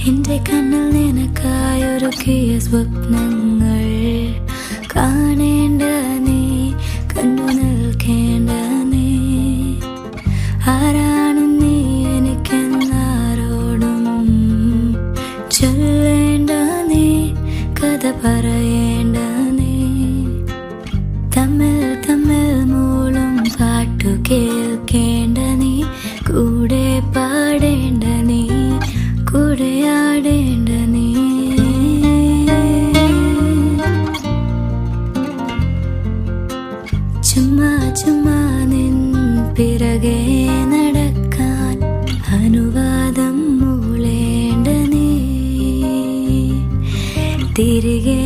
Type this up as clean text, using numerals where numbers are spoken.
എന്റെ കണ്ണിൽ നിനക്കായൊരുക്കിയ സ്വപ്നങ്ങൾ കാണേണ്ട നീ, കണ്ടു നിൽക്കേണ്ട നീ. ആരാണ് നീ എനിക്കെന്നാരോടും ചൊല്ലേണ്ട നീ, കഥ പറയേണ്ട നീ. തമ്മിൽ തമ്മിൽ മൂളും പാട്ടു കേൾക്കേണ്ട നീ, കൂടെ പാടേണ്ട നീ, കൂടെ ആടേണ്ട നീ. ചുമ്മാ ചുമ്മാ നിൻ പിറകെ നടക്കാൻ അനുവാദം മൂളേണ്ട നീ, തിരികെ